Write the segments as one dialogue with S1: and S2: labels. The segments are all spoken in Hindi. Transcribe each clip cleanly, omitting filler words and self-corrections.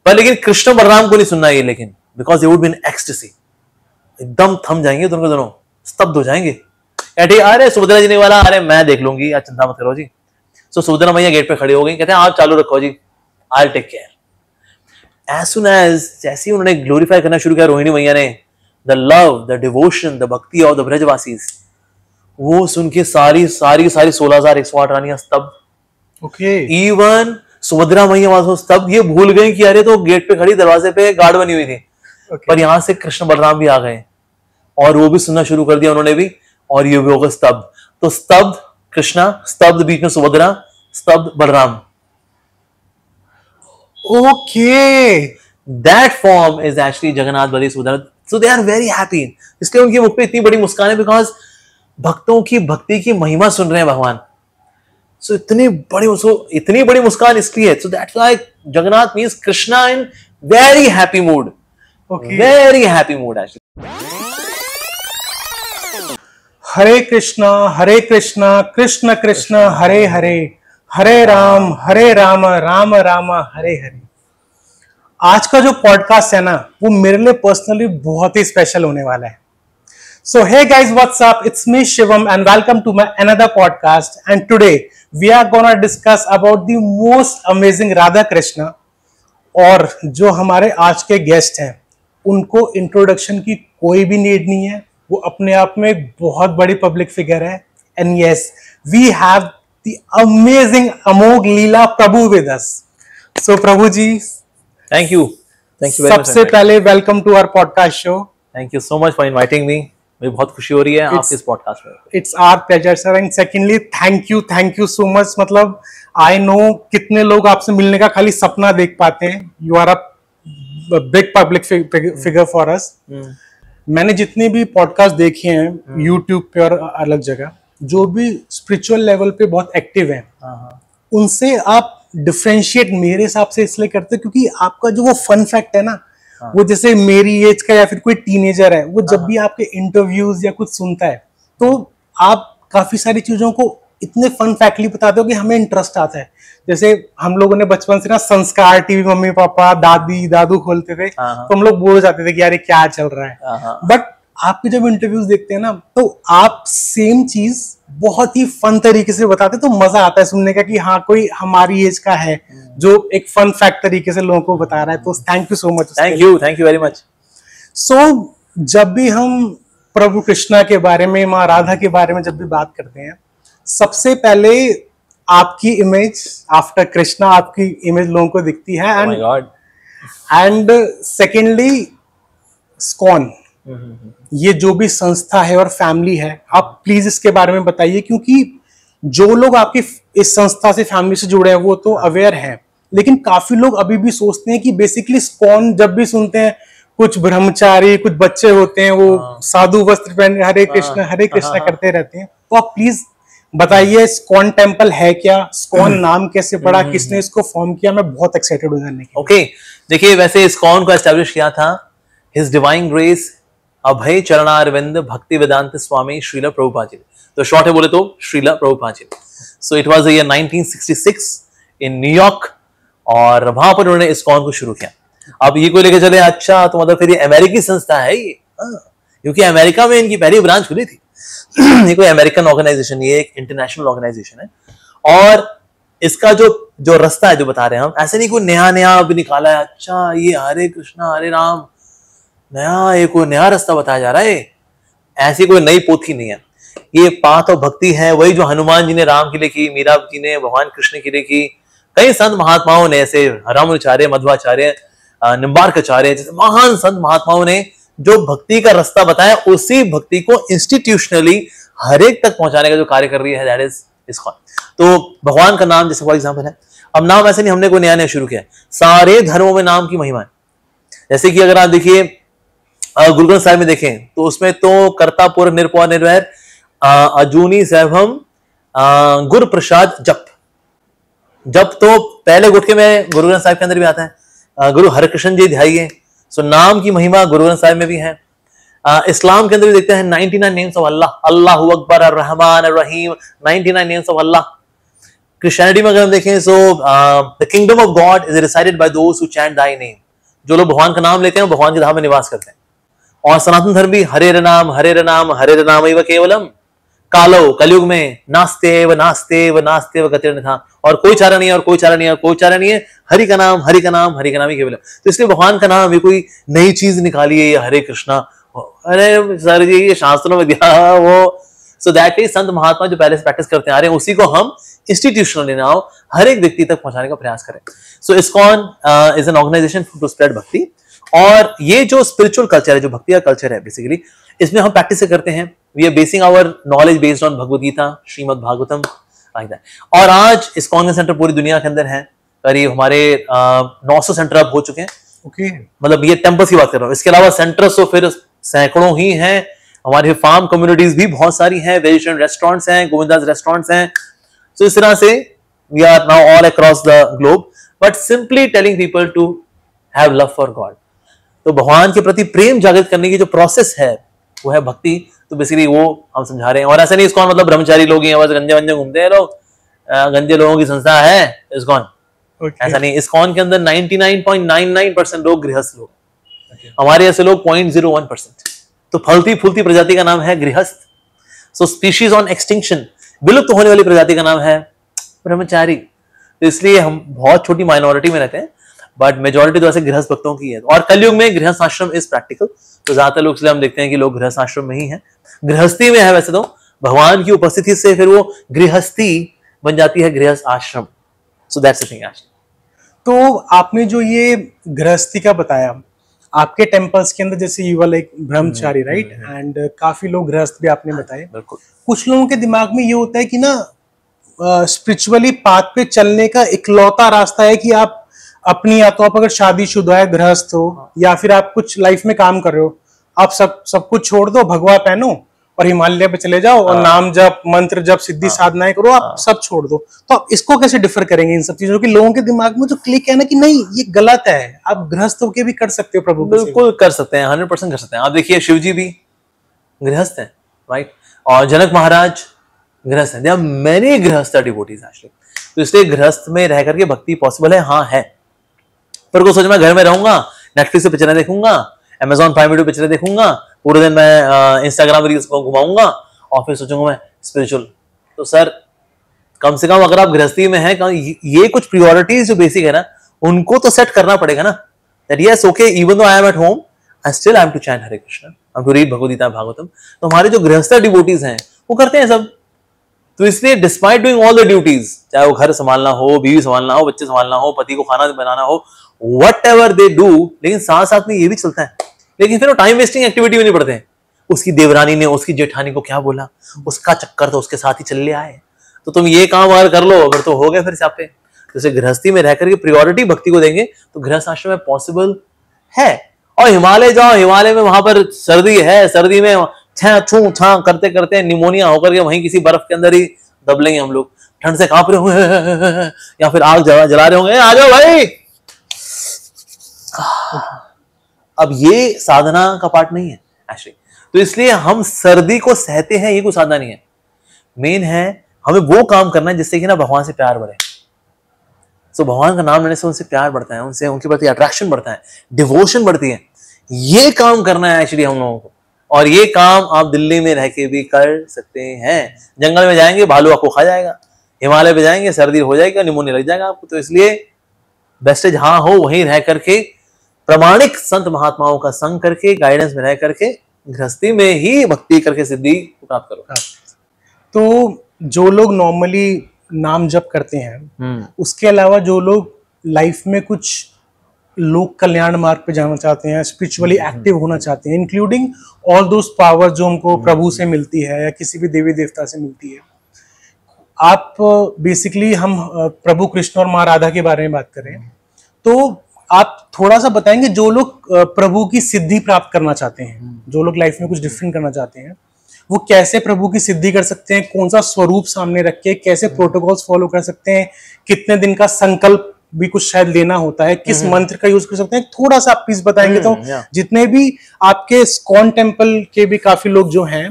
S1: पर लेकिन कृष्ण बलराम को नहीं सुनना ये, लेकिन because they would be in ecstasy, एकदम थम जाएंगे दोनों दोनों, स्तब्ध हो जाएंगे। अरे सुभद्रा जी ने वाला, अरे मैं देख लूंगी, आज चिंता मत करो जी। सो सुभद्रा मैया गेट पे खड़ी हो गई, कहते हैं आप चालू रखो जी, I will take care. As soon as जैसे ही उन्होंने ग्लोरीफाई करना शुरू किया रोहिणी मैया ने, the love, the devotion, the भक्ति ऑफ द ब्रजवासीज, वो सुन के सारी 16,108 रानियां स्तब्ध।
S2: ओके।
S1: इवन सुभद्रा मैया वासो स्तब्ध, ये भूल गई कि अरे तो गेट पे खड़ी दरवाजे पे गार्ड बनी हुई थी। पर यहां से कृष्ण बलराम भी आ गए और वो भी सुनना शुरू कर दिया उन्होंने भी, और ये भी होगा स्तब्ध। तो स्तब्ध कृष्णा, स्तब्ध बीच में सुभद्रा, स्तब्ध Balram.
S2: Okay,
S1: that form is actually Jagannath Baldev Subhadra. So they are very happy, इसलिए उनके मुख पे इतनी बड़ी मुस्कान है, बिकॉज भक्तों की भक्ति की महिमा सुन रहे हैं भगवान। सो इतनी बड़ी मुस्कान इसलिए, so that's why Jagannath means Krishna in very happy mood. Very happy mood actually.
S2: Hare Krishna Krishna Krishna Hare Hare, Hare Ram Ram Ram Hare Hare. आज का जो पॉडकास्ट है ना, वो मेरे लिए पर्सनली बहुत ही स्पेशल होने वाला है। So hey guys, what's up? It's me Shivam and welcome to my another podcast. And today we are gonna discuss about the most amazing Radha Krishna. और जो हमारे आज के गेस्ट हैं, उनको इंट्रोडक्शन की कोई भी नीड नहीं है, वो अपने आप में एक बहुत बड़ी पब्लिक फिगर है। And yes, we have the amazing Amogh Lila Prabhu with us. So Prabhu ji,
S1: thank you very much।
S2: सबसे पहले welcome to our podcast show.
S1: Thank you so much for inviting me, मुझे बहुत खुशी हो रही है आपके इस पॉडकास्ट में।
S2: It's our pleasure sir. And secondly thank you so much. मतलब आई नो कितने लोग आपसे मिलने का खाली सपना देख पाते हैं। You are a big public figure for us. मैंने जितने भी पॉडकास्ट देखे हैं यूट्यूब पे और अलग जगह, जो भी स्पिरिचुअल लेवल पे बहुत एक्टिव हैं, उनसे आप डिफरेंशिएट मेरे हिसाब से इसलिए करते हैं क्योंकि आपका जो वो फन फैक्ट है ना, वो जैसे मेरी एज का या फिर कोई टीनेजर है, वो जब भी आपके इंटरव्यूज या कुछ सुनता है तो आप काफी सारी चीजों को इतने फन फैक्टली बताते हो कि हमें इंटरेस्ट आता है। जैसे हम लोगों ने बचपन से ना संस्कार टीवी मम्मी पापा दादी दादू खोलते थे, तो हम लोग बोर हो जाते थे कि यार क्या चल रहा है। बट आपके जब इंटरव्यूज देखते हैं ना, तो आप सेम चीज बहुत ही फन तरीके से बताते, तो मजा आता है सुनने का कि हाँ कोई हमारी एज का है जो एक फन फैक्ट तरीके से लोगों को बता रहा है। तो thank you so much.
S1: Thank you very much.
S2: So जब भी हम प्रभु कृष्णा के बारे में, माँ राधा के बारे में जब भी बात करते हैं, सबसे पहले आपकी इमेज आफ्टर कृष्णा, आपकी इमेज लोगों को दिखती है। एंड सेकेंडली स्कॉन, ये जो भी संस्था है और फैमिली है, आप प्लीज इसके बारे में बताइए, क्योंकि जो लोग आपकी इस संस्था से फैमिली से जुड़े हैं वो तो अवेयर हैं, लेकिन काफी लोग अभी भी सोचते हैं कि बेसिकली स्कॉन जब भी सुनते हैं, कुछ ब्रह्मचारी, कुछ बच्चे होते हैं, वो साधु वस्त्र पहन हरे कृष्णा करते रहते हैं। तो आप प्लीज बताइए स्कॉन टेम्पल है क्या, स्कॉन नाम कैसे पड़ा, किसने इसको फॉर्म किया? मैं बहुत एक्साइटेड हूँ जानने के।
S1: ओके, देखिए वैसे स्कॉन को एस्टेब्लिश किया था हिज डिवाइन ग्रेस अभय चरणारविंद भक्ति वेदांत स्वामी श्रीला प्रभुपाद जी। तो शॉर्ट है बोले तो Srila Prabhupada ji. So it was the year 1966 in New York, और वहां पर उन्होंने इस्कॉन को शुरू किया। अब ये को लेके चले, अच्छा तो मतलब फिर ये अमेरिकी संस्था है ये, क्योंकि अमेरिका में इनकी पहली ब्रांच खुली थी। ये कोई अमेरिकन ऑर्गेनाइजेशन, ये एक इंटरनेशनल ऑर्गेनाइजेशन है। और इसका जो रास्ता है जो बता रहे हैं हम, ऐसे नहीं कोई नया अभी निकाला है, अच्छा ये हरे कृष्णा हरे राम कोई नया रास्ता बताया जा रहा है, ऐसी कोई नई पोथी नहीं है। ये पाथ और भक्ति है वही जो हनुमान जी ने राम के लिए की, मीरा जी ने भगवान कृष्ण के लिए की, कई संत महात्माओं ने, ऐसे रामानुचार्य, मध्वाचार्य, निम्बार्काचार्य जैसे महान संत महात्माओं ने जो भक्ति का रास्ता बताया, उसी भक्ति को इंस्टीट्यूशनली हर एक तक पहुंचाने का जो कार्य कर रही है, दैट इज इस्कॉन। तो भगवान का नाम जैसे फॉर एग्जाम्पल है, अब नाम ऐसे नहीं हमने कोई नया शुरू किया, सारे धर्मों में नाम की महिमा है। जैसे कि अगर आप देखिए गुरु ग्रंथ साहिब में देखें तो उसमें तो कर्ता पुर निरपौ निर्वैर अजूनी सैभम गुरु प्रसाद जप तो पहले गुटके में गुरु ग्रंथ साहिब के अंदर भी आता है, गुरु हरकृष्ण जी ध्याइए। सो नाम की महिमा गुरु ग्रंथ साहिब में भी है। इस्लाम के अंदर भी देखते हैं 99 नेम्स ऑफ अल्लाह, अल्लाहु अकबर, Rahman, Rahim, 99 names of Allah. Christianity में अगर हम देखें so the kingdom of God is resided by those who chant thy name. जो लोग भगवान का नाम लेते हैं वो भगवान के धाम में निवास करते हैं। और सनातन धर्म भी हरे नाम हरे नाम हरे नाम एव केवलम कालो, कलयुग में नास्ते व नास्ते व नास्ते व गतिर्न था, और कोई चारा नहीं है और कोई चारा नहीं है और कोई चारा नहीं है, हरि का नाम हरि का नाम हरि का नाम ही केवलम। तो इसलिए भगवान का नाम ये कोई नई चीज निकाली है, ये हरे कृष्णा, अरे सर जी ये शास्त्रों में दिया वो। सो दैट इज संत महात्मा जो पहले से प्रैक्टिस करते आ रहे हैं, उसी को हम इंस्टीट्यूशनली नाउ हर एक व्यक्ति तक पहुंचाने का प्रयास करें। So ISKCON is an organisation to spread bhakti. और ये जो स्पिरिचुअल कल्चर है, जो भक्ति का कल्चर है, बेसिकली इसमें हम प्रैक्टिस करते हैं। We are basing our knowledge based on Bhagavad Gita, Srimad Bhagavatam, like that. और आज इस्कॉन के सेंटर पूरी दुनिया के अंदर है, करीब हमारे 900 सेंटर अब हो चुके हैं।
S2: ओके,
S1: मतलब ये टेम्पल्स की बात कर रहा हूँ, इसके अलावा सेंटर्स तो फिर सैकड़ों ही हैं। हमारे फार्म कम्युनिटीज भी बहुत सारी हैं, वेजिटेरियन रेस्टोरेंट्स हैं, गोविंदास रेस्टोरेंट्स हैं। सो इस तरह से we are now all across the globe, but simply telling people to have love for God. तो भगवान के प्रति प्रेम जागृत करने की जो प्रोसेस है वो है भक्ति। तो बेसिकली वो हम समझा रहे हैं। और ऐसा नहीं इस्कॉन मतलब ब्रह्मचारी लोग हैं, बस गंजे वंजे घूमते हैं लोग, गंजे लोगों की संस्था है इस्कॉन। ऐसा नहीं, इस्कॉन के अंदर 99.99% लोग गृहस्थ लोग, हमारे ऐसे लोग 0.01%। तो फलती फूलती प्रजाति का नाम है गृहस्थ। सो स्पीशीज ऑन एक्सटिंक्शन, विलुप्त होने वाली प्रजाति का नाम है ब्रह्मचारी। तो इसलिए हम बहुत छोटी माइनॉरिटी में रहते हैं, बट मेजोरिटी तो ऐसे गृहस्थ भक्तों की है। और कलयुग में गृहस्थ आश्रम इज प्रैक्टिकल, तो ज्यादातर लोग इसलिए हम देखते हैं कि लोग गृहस्थ आश्रम में ही हैं। गृहस्थी में है वैसे तो, भगवान की उपस्थिति से फिर वो गृहस्थी बन जाती है गृहस्थ आश्रम। So that's the thing.
S2: तो आपने जो ये गृहस्थी का बताया, आपके टेम्पल्स के अंदर जैसे you are like Brahmachari, right, and काफी लोग गृहस्थ भी आपने बताए।
S1: बिल्कुल।
S2: कुछ लोगों के दिमाग में ये होता है कि ना स्पिरिचुअली पाथ पे चलने का इकलौता रास्ता है कि आप अपनी, या तो आप अगर शादीशुदा है, गृहस्थ हो, या फिर आप कुछ लाइफ में काम कर रहे हो, आप सब कुछ छोड़ दो, भगवा पहनो और हिमालय पे चले जाओ और नाम जप, मंत्र जप, सिद्धि साधनाएं करो, आप सब छोड़ दो। तो आप इसको कैसे डिफर करेंगे इन सब चीजों की? लोगों के दिमाग में जो क्लिक है ना कि नहीं ये गलत है, आप गृहस्थ होके भी कर सकते हो प्रभु की सेवा।
S1: बिल्कुल कर सकते हैं, 100% कर सकते हैं। आप देखिए शिव जी भी गृहस्थ हैं, राइट, और जनक महाराज गृहस्थ हैं। देयर आर मेनी गृहस्थ डिवोटीज एक्चुअली। तो इसलिए गृहस्थ में रह करके भक्ति पॉसिबल है, हाँ है। पर को सोच मैं घर में रहूंगा, नेटफ्लिक्स पे पिक्चरें देखूंगा, अमेजॉन प्राइम वीडियो पिक्चरें देखूंगा, पूरे दिन मैं इंस्टाग्राम रील्स को घुमाऊंगा और फिर सोचूंगा मैं स्पिरिचुअल। तो सर कम से कम अगर आप गृहस्थी में हैं, ये कुछ प्रियोरिटीज जो बेसिक है ना, उनको तो सेट करना पड़ेगा ना। That yes okay, even though I am at home, I still have to chant Hare Krishna, I have to read Bhagavad Gita Bhagavatam. तो हमारे जो गृहस्थ डिवोटीज हैं वो करते हैं सब। तो इसलिए despite doing all the duties, चाहे वो घर संभालना हो, बीवी संभालना हो, बच्चे संभालना हो, पति को खाना बनाना हो, whatever they do, लेकिन साथ साथ में ये भी चलता है। लेकिन फिर वो टाइम वेस्टिंग एक्टिविटी में नहीं पड़ते हैं। उसकी देवरानी ने उसकी जेठानी को क्या बोला, उसका चक्कर तो उसके साथ ही चल ले आए, तो तुम ये काम अगर कर लो अगर तो हो गए फिर सापे। जैसे गृहस्थी में रहकर के प्रियोरिटी भक्ति को देंगे तो गृहस्थ आश्रम में पॉसिबल है। और हिमालय जाओ, हिमालय में वहां पर सर्दी है, सर्दी में छू छा करते करते निमोनिया होकर के वहीं किसी बर्फ के अंदर ही दब लेंगे हम लोग, ठंड से कांप रहे होंगे या फिर आग जला रहे होंगे, आ जाओ भाई। अब ये साधना का पार्ट नहीं है एक्चुअली। तो इसलिए हम सर्दी को सहते हैं, ये कोई साधना नहीं है। मेन है हमें वो काम करना है जिससे कि ना भगवान से प्यार बढ़े। तो भगवान का नाम लेने से उनसे प्यार बढ़ता है, उनसे उनके प्रति अट्रैक्शन बढ़ता है, डिवोशन बढ़ती है। ये काम करना है एक्चुअली हम लोगों को। और ये काम आप दिल्ली में रह के भी कर सकते हैं। जंगल में जाएंगे भालू आपको खा जाएगा, हिमालय पे जाएंगे सर्दी हो जाएगा, निमोनिया लग जाएगा आपको। तो इसलिए बेस्ट जहां हो वहीं रह करके प्रामाणिक संत महात्माओं का संग करके, गाइडेंस में रह करके, गृहस्थी में ही भक्ति करके सिद्धि प्राप्त करो।
S2: तो जो लोग नॉर्मली नाम जप करते हैं, उसके अलावा जो लोग लाइफ में कुछ लोक कल्याण मार्ग पे जाना चाहते हैं, स्पिरिचुअली एक्टिव होना चाहते हैं, इंक्लूडिंग ऑल दोस पावर जो हमको प्रभु से मिलती है या किसी भी देवी देवता से मिलती है, आप बेसिकली हम प्रभु कृष्ण और माँ राधा के बारे में बात करें, तो आप थोड़ा सा बताएंगे जो लोग प्रभु की सिद्धि प्राप्त करना चाहते हैं, जो लोग लाइफ में कुछ डिफरेंट करना चाहते हैं, वो कैसे प्रभु की सिद्धि कर सकते हैं, कौन सा स्वरूप सामने रख के कैसे प्रोटोकॉल्स फॉलो कर सकते हैं, कितने दिन का संकल्प भी कुछ शायद लेना होता है, किस मंत्र का यूज कर सकते हैं, थोड़ा सा आप प्लीज बताएंगे तो जितने भी आपके स्कॉन टेम्पल के भी काफी लोग जो हैं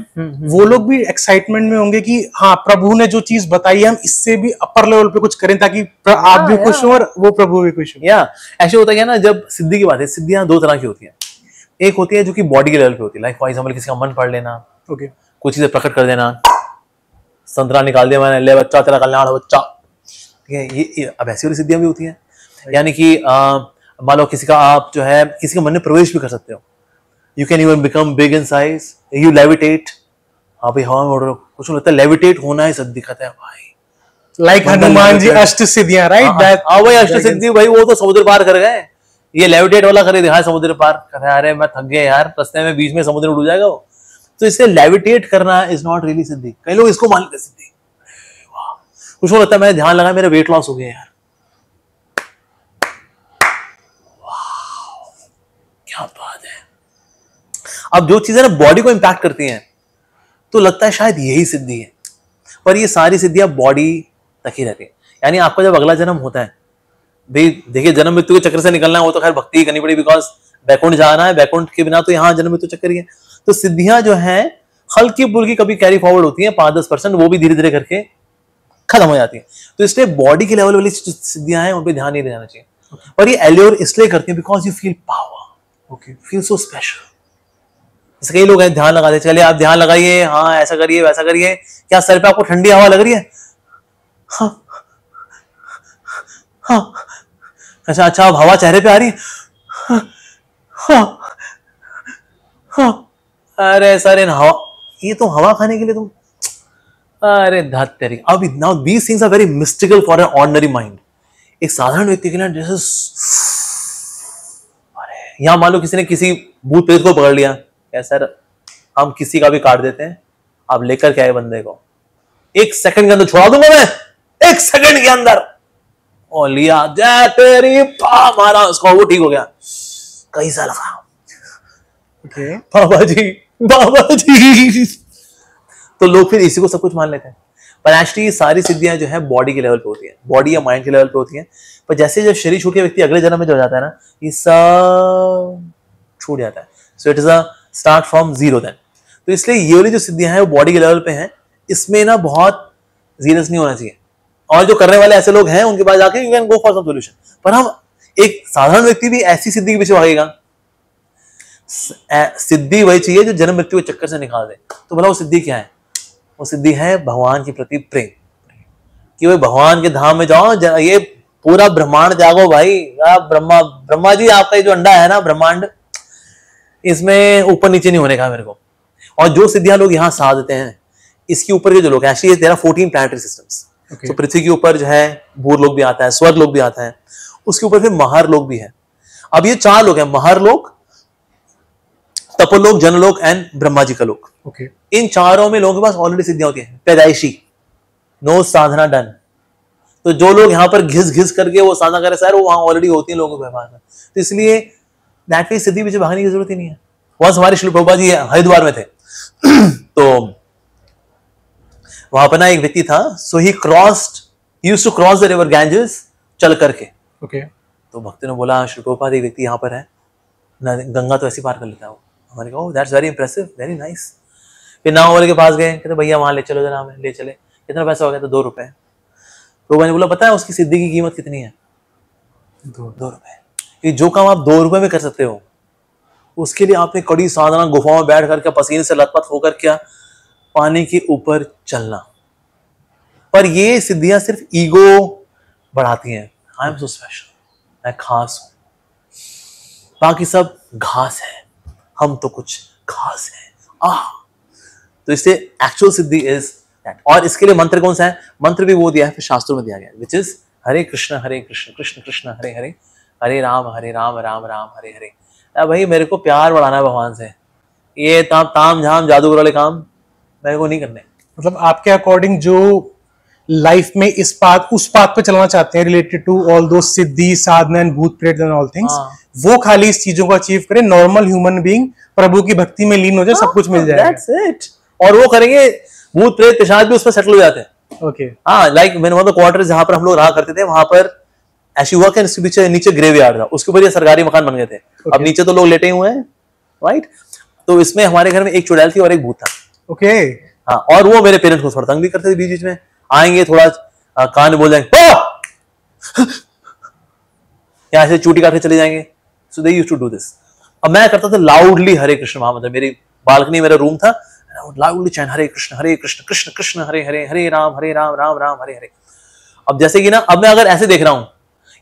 S2: वो लोग भी एक्साइटमेंट में होंगे कि हाँ प्रभु ने जो चीज बताई है हम इससे भी अपर लेवल पे कुछ करें ताकि आप भी खुश हो और वो प्रभु भी खुश हो।
S1: ऐसे होता है ना, जब सिद्धि की बात है, सिद्धियां दो तरह की होती हैं। एक होती है जो कि बॉडी के लेवल पे होती है, लाइक फॉर एग्जाम्पल किसी का मन पढ़ लेना, कुछ चीजें प्रकट कर देना, संतरा निकाल दिया मैंने, ले बच्चा तेरा कल्याण हो बच्चा, ठीक है, ये अब ऐसी वाली सिद्धियां भी होती हैं। यानी कि मान लो किसी का आप जो है किसी के मन में प्रवेश भी कर सकते हो, you can even become big in size, you levitate, हाँ भाई हवा में उड़ रहे हो, कुछ लगता है लेविटेट होना ही सिद्धि कहता है भाई,
S2: लाइक हनुमान जी अष्ट सिद्धियां, राइट?
S1: हाँ भाई अष्ट सिद्धि भाई, वो तो समुद्र पार कर गए, ये लेविटेट वाला करे दिखाया समुद्र पार कर, अरे मैं थक गया यार, रास्ते में बीच में समुद्र उड़ जाएगा वो। तो इससे लेविटेट करना इज नॉट रियली सिद्धि, कई लोग इसको मान लेते सिद्धि, कुछ लगता है मैं ध्यान लगा मेरा वेट लॉस हो गया यार, क्या बात है। अब जो चीजें ना बॉडी को इंपैक्ट करती हैं तो लगता है शायद यही सिद्धि है, पर ये सारी सिद्धियां बॉडी तक ही रहती है। यानी आपका जब अगला जन्म होता है, भाई देखिए जन्म मृत्यु के चक्र से निकलना है, वो तो खैर भक्ति करनी पड़ी, बिकॉज बैकुंठ जाना है, बैकुंठ के बिना तो यहाँ जन्म मृत्यु चक्कर ही है। तो सिद्धियां जो हैं हल्की फुल्की कभी कैरी फॉरवर्ड होती हैं 5-10%, वो भी धीरे धीरे करके खत्म हो जाती है। तो इसलिए बॉडी के लेवल वाली सिद्धियां हैं उन पर ध्यान नहीं देना चाहिए, पर ये एल्योर इसलिए करती है because you feel power, feel so special. जैसे कई लोग हैं ध्यान लगाते, चलिए आप ध्यान लगाइए, हाँ ऐसा करिए वैसा करिए, क्या सर पे आपको ठंडी हवा लग रही है? हाँ हाँ, अच्छा अब हवा चेहरे पे आ रही है? हाँ हाँ, अरे सर इन हवा, ये तो हवा खाने के लिए तुम, अरे धत तेरी। अब now these things are very mystical for an ordinary mind. एक साधारण व्यक्ति के लिए जैसे, अरे यहां मान लो किसी ने किसी भूत प्रेत को पकड़ लिया, क्या सर हम किसी का भी काट देते हैं, आप लेकर के आए बंदे को, 1 सेकंड के अंदर छुड़ा दूंगा मैं, 1 सेकंड के अंदर, और लिया जय तेरी मारा उसको, वो ठीक हो गया, कैसा लगा? बाबा जी बाबा जी। तो लोग फिर इसी को सब कुछ मान लेते हैं, पर एक्चुअली सारी सिद्धियां जो है बॉडी के लेवल पे होती है, बॉडी या माइंड के लेवल पे होती है। पर जैसे जब शरीर छूट के व्यक्ति अगले जन्म में जो जाता है ना, ये सब छूट जाता है। So it is a start from zero then. तो इसलिए ये वाली जो सिद्धियां हैं वो बॉडी के लेवल पे हैं, इसमें ना बहुत सीरियस नहीं होना चाहिए। और जो करने वाले ऐसे लोग हैं उनके पास जाके you can go for some solution. पर हम एक साधारण व्यक्ति भी ऐसी सिद्धि के पीछे भागेगा, सिद्धि वही चाहिए जो जन्म मृत्यु के चक्कर से निकाल दे। तो भला वो सिद्धि क्या है? वो सिद्धि है भगवान के प्रति प्रेम, कि भाई भगवान के धाम में जाओ, ये पूरा ब्रह्मांड जागो भाई। ब्रह्मा जी आपका ये जो अंडा है ना ब्रह्मांड, इसमें ऊपर नीचे नहीं होने का मेरे को। और जो सिद्धियां लोग यहाँ साध देते हैं, इसके ऊपर के जो लोग actually there are 14 planetary systems. तो पृथ्वी के ऊपर जो है भूर लोग भी आता है, स्वर्ग लोग भी आता है, उसके ऊपर फिर महर लोग भी है। अब ये 4 लोग हैं, महर लोग, तपोलोक, जनलोक एंड ब्रह्मा जी का लोक। इन चारों में लोगों के पास ऑलरेडी सिद्धियां होती हैं, पैदाइशी, नो साधना डन। तो जो लोग यहाँ पर घिस घिस करके वो साधना करे सर, वो वहां ऑलरेडी होती है लोगों के पास। तो इसलिए दैट वे सिद्धि पीछे भागने की जरूरत ही नहीं है। वंस हमारे श्री प्रभुपाद जी हरिद्वार में थे तो वहां पर ना एक व्यक्ति था, so he used to cross the river Ganges चल करके। तो भक्त ने बोला श्री प्रभुपाद एक व्यक्ति यहाँ पर है, गंगा तो ऐसे पार कर लेता है वो। हमारे कहा that's very impressive, very nice. फिर नाव वाले के पास गए, कहते भैया वहां ले चलो जरा, हमें ले चले। कितना पैसा हो गया? तो 2 रुपए। प्रभु ने बोला पता है उसकी सिद्धि की कीमत कितनी है? 2 रुपए। जो काम आप 2 रुपए में कर सकते हो, उसके लिए आपने कड़ी साधना, गुफा में बैठ करके पसीने से लथपथ होकर क्या पानी के ऊपर चलना। पर ये सिद्धियां सिर्फ ईगो बढ़ाती हैं। आई एम सो स्पेशल, मैं खास हूं, बाकी सब घास है, हम तो कुछ खास है। तो इससे एक्चुअल सिद्धि इज दैट। और इसके लिए मंत्र कौन सा है? मंत्र भी वो दिया है, फिर शास्त्रों में दिया गया, विच इज हरे कृष्ण कृष्ण कृष्ण हरे हरे, हरे राम राम राम हरे हरे। भाई मेरे को प्यार बढ़ाना है भगवान से, ये ताम झाम जादूगर वाले काम मेरे को नहीं करने।
S2: मतलब आपके अकॉर्डिंग जो लाइफ में इस पाथ उस पाथ पे चलना चाहते हैं, रिलेटेड टू ऑल दो सिद्धि, साधना एंड भूत प्रेत एंड ऑल थिंग्स, वो खाली इस चीजों को अचीव करें, नॉर्मल ह्यूमन बीइंग प्रभु की भक्ति में लीन हो जाए, सब कुछ मिल जाएगा।
S1: That's it. और वो करेंगे, भूत प्रेत पिशाच भी उसमें सेटल हो जाते हैं।
S2: ओके।
S1: हाँ, लाइक मैंने क्वार्टर जहां पर हम लोग रहा करते थे, वहां पर ऐसी हुआ कि इसके पीछे नीचे ग्रेवयार्ड था, उसके ऊपर ये सरकारी मकान बन गए थे। अब नीचे तो लोग लेटे हुए हैं, राइट। तो इसमें हमारे घर में एक चुड़ैल थी और एक भूत था।
S2: ओके।
S1: हाँ, और वो मेरे पेरेंट्स को थोड़ा तंग भी करते थे, बीच बीच में आएंगे, थोड़ा कान में बोल जाएंगे या ऐसे चूटी काट के चले जाएंगे। So they used to do this. अब मैं करता था लाउडली हरे कृष्ण महामंत्र, मेरी बालकनी मेरा रूम था, लाउडली चैन हरे कृष्ण कृष्ण कृष्ण हरे हरे, हरे राम राम राम हरे हरे। अब जैसे कि ना, अब मैं अगर ऐसे देख रहा हूं,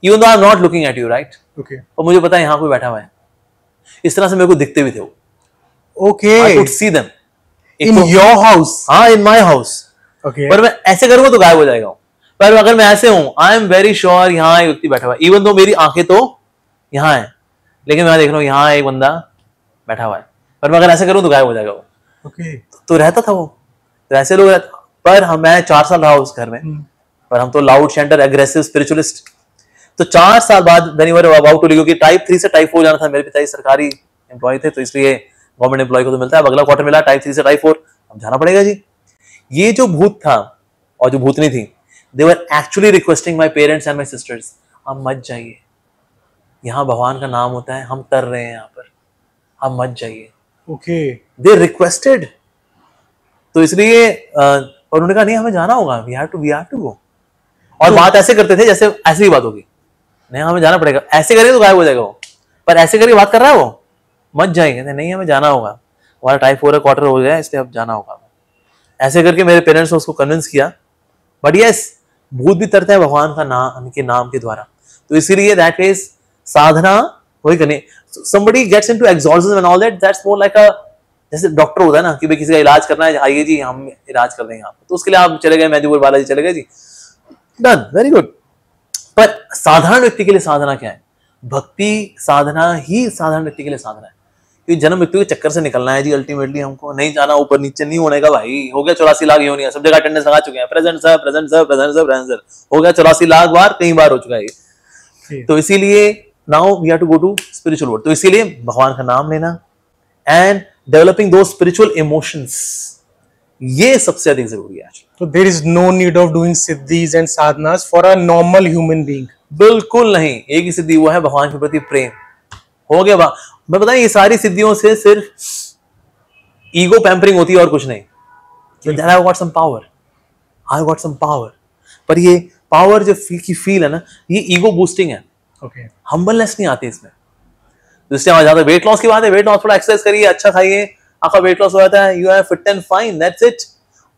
S1: even though I am not looking at you, right,
S2: okay,
S1: और मुझे पता है यहाँ कोई बैठा हुआ है, इस तरह से मेरे को दिखते भी थे वो।
S2: Okay,
S1: I could see them
S2: in your house.
S1: हाँ, इन माई हाउस।
S2: ओके,
S1: पर मैं ऐसे करूंगा तो गायब हो जाएगा। पर अगर मैं ऐसे हूं, आई एम वेरी श्योर यहाँ एक व्यक्ति बैठा हुआ है, इवन दो मेरी आंखें तो यहाँ है, लेकिन मैं देख रहा हूँ यहाँ एक बंदा बैठा हुआ है, पर मैं अगर ऐसे करूं तो गायब हो जाएगा वो।
S2: ओके,
S1: तो रहता था वो, तो ऐसे लोग रहते। पर मैं 4 साल रहा उस घर में, पर हम तो लाउड चैंटर, एग्रेसिव स्पिरिचुअलिस्ट। तो 4 साल बाद when you were about to leave, क्योंकि टाइप 3 से टाइप 4 जाना था, मेरे पिताजी सरकारी एम्प्लॉय थे, तो इसलिए गवर्नमेंट एम्प्लॉय को तो मिलता है, अब अगला क्वार्टर मिला, टाइप 3 से टाइप 4 अब जाना पड़ेगा जी। ये जो भूत था और जो भूतनी थी, they were actually requesting my parents and my sisters, आप मत जाइए, यहाँ भगवान का नाम होता है, हम तर रहे हैं यहाँ पर, आप मत जाइए।
S2: Okay,
S1: they requested. तो इसलिए और उन्होंने कहा नहीं, हमें जाना होगा, वी हैव टू गो। और बात ऐसे करते थे जैसे ऐसी ही बात होगी, नहीं हमें जाना पड़ेगा, ऐसे करेंगे तो गायब हो जाएगा वो, पर ऐसे करके बात कर रहा है वो, मत जाएंगे, नहीं हमें जाना होगा, हमारा टाइप 4 क्वार्टर हो गया, इसलिए अब जाना होगा। ऐसे करके मेरे पेरेंट्स ने उसको कन्विंस किया। बट यस, भूत भी तरते हैं भगवान का नाम के द्वारा। तो इसीलिए दैट इज साधना वही करनी। somebody gets into exorcism and all that, that's more like a, जैसे डॉक्टर होता है ना कि भाई किसी का इलाज करना है, आइए जी हम इलाज कर देंगे आपको, तो उसके लिए आप चले गए मेहदीपुर बालाजी चले गए जी, डन, वेरी गुड। पर साधारण व्यक्ति के लिए साधना क्या है? भक्ति साधना ही साधारण व्यक्ति के लिए साधना है। क्योंकि जन्म मृत्यु के चक्कर से निकलना है जी, अल्टीमेटली हमको नहीं जाना ऊपर नीचे नहीं होने का भाई। हो गया 84 लाख योनियां, सब जगह अटेंडेंस लगा चुके हैं, present sir present sir present sir present sir, हो गया 84 लाख बार, कई बार हो चुका है ये। तो इसीलिए now we have to go to spiritual world. तो इसीलिए भगवान का नाम लेना and developing the spiritual emotions, ये सबसे अधिक जरूरी है।
S2: तो there is no need of doing siddhis and sadhanas for a normal human being.
S1: बिल्कुल नहीं, एक ही सिद्धि वो है भगवान के प्रति प्रेम। हो गया मैं बताएं, ये सारी सिद्धियों से सिर्फ ईगो पैम्परिंग होती है और कुछ नहीं। I got some power, I got some power, पर ये पावर जो की फील है ना, ये ईगो बूस्टिंग है।
S2: ओके,
S1: हम्बलनेस नहीं आती इसमें। जिससे आ जाता है वेट लॉस की बात है, वेट लॉस थोड़ा एक्सरसाइज करिए, अच्छा खाइए, आपका वेट लॉस हो जाता है, you are fit and fine, that's it.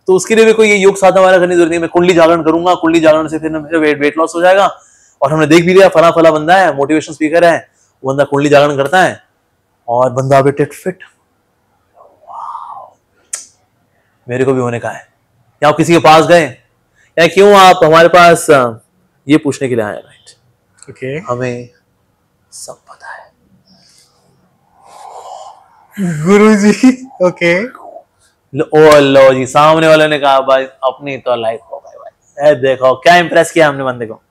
S1: तो उसके लिए भी कोई ये योग साधना वाला करने की जरूरत नहीं। मैं कुंडली जागरण करूंगा, कुंडली जागरण से फिर मेरा वेट लॉस हो जाएगा। और हमने देख भी लिया, फला फला बंदा है, मोटिवेशन स्पीकर है, वो बंदा कुंडली जागरण करता है और बंदा अभी टिट फिट। मेरे को भी होने का है। या आप किसी के पास गए, या क्यों आप हमारे पास ये पूछने के लिए आए, राइट?
S2: ओके,
S1: हमें सब पता है
S2: गुरुजी। ओके,
S1: लो जी, सामने वाले ने कहा भाई अपनी तो लाइफ हो गई भाई, देखो क्या इंप्रेस किया हमने बंदे को।